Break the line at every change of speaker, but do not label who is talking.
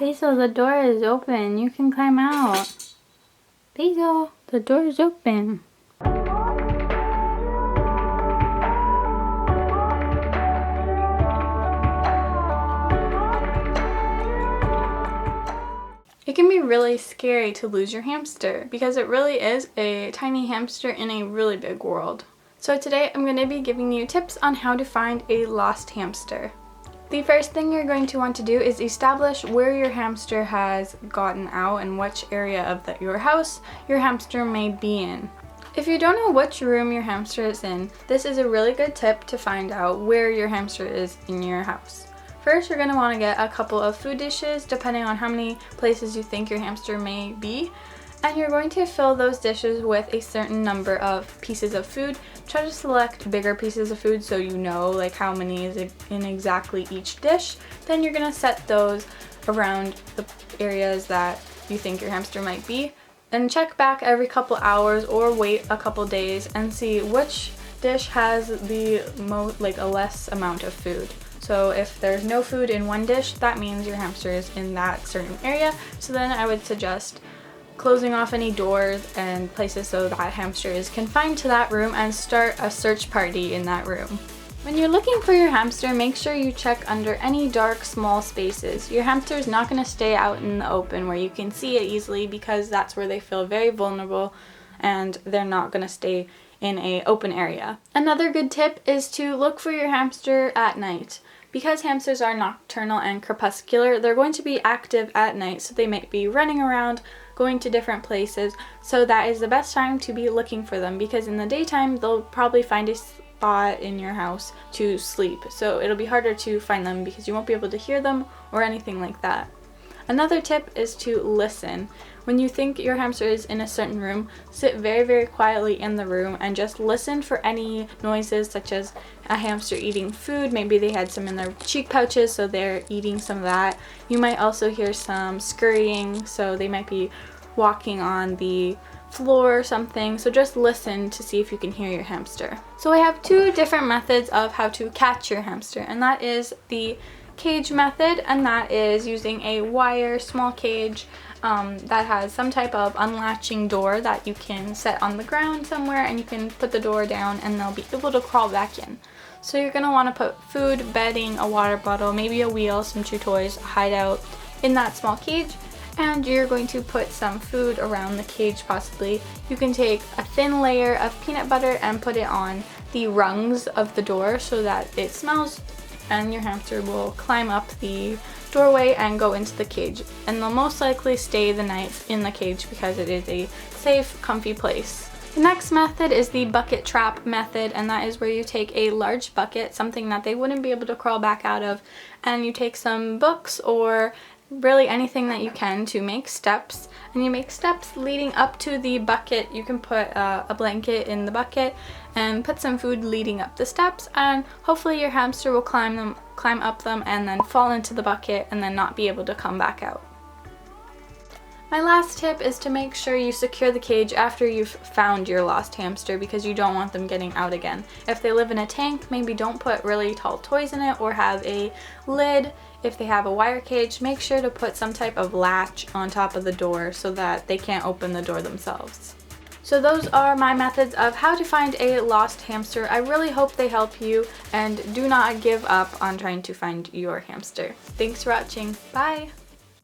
Basil, the door is open. You can climb out. Basil, the door is open. It can be really scary to lose your hamster because it really is a tiny hamster in a really big world. So today I'm going to be giving you tips on how to find a lost hamster. The first thing you're going to want to do is establish where your hamster has gotten out and which area of your house your hamster may be in. If you don't know which room your hamster is in, this is a really good tip to find out where your hamster is in your house. First, you're going to want to get a couple of food dishes depending on how many places you think your hamster may be. And you're going to fill those dishes with a certain number of pieces of food. Try to select bigger pieces of food so you know like how many is in exactly each dish. Then you're going to set those around the areas that you think your hamster might be. And check back every couple hours or wait a couple days and see which dish has the a less amount of food. So if there's no food in one dish, that means your hamster is in that certain area. So then I would suggest closing off any doors and places so that hamster is confined to that room and start a search party in that room. When you're looking for your hamster, make sure you check under any dark, small spaces. Your hamster is not going to stay out in the open where you can see it easily because that's where they feel very vulnerable and they're not going to stay in an open area. Another good tip is to look for your hamster at night. Because hamsters are nocturnal and crepuscular, they're going to be active at night, so they might be running around, going to different places, so that is the best time to be looking for them because in the daytime they'll probably find a spot in your house to sleep, so it'll be harder to find them because you won't be able to hear them or anything like that. Another tip is to listen. When you think your hamster is in a certain room, sit very, very quietly in the room and just listen for any noises such as a hamster eating food. Maybe they had some in their cheek pouches, so they're eating some of that. You might also hear some scurrying, so they might be walking on the floor or something. So just listen to see if you can hear your hamster. So I have two different methods of how to catch your hamster, and that is the cage method, and that is using a wire small cage that has some type of unlatching door that you can set on the ground somewhere, and you can put the door down and they'll be able to crawl back in. So you're going to want to put food, bedding, a water bottle, maybe a wheel, some chew toys, a hideout in that small cage, and you're going to put some food around the cage possibly. You can take a thin layer of peanut butter and put it on the rungs of the door so that it smells, and your hamster will climb up the doorway and go into the cage, and they'll most likely stay the night in the cage because it is a safe, comfy place. The next method is the bucket trap method, and that is where you take a large bucket, something that they wouldn't be able to crawl back out of, and you take some books or really anything that you can to make steps, and you make steps leading up to the bucket. You can put a blanket in the bucket and put some food leading up the steps, and hopefully your hamster will climb up them and then fall into the bucket and then not be able to come back out. My last tip is to make sure you secure the cage after you've found your lost hamster because you don't want them getting out again. If they live in a tank, maybe don't put really tall toys in it or have a lid. If they have a wire cage, make sure to put some type of latch on top of the door so that they can't open the door themselves. So those are my methods of how to find a lost hamster. I really hope they help you, and do not give up on trying to find your hamster. Thanks for watching. Bye!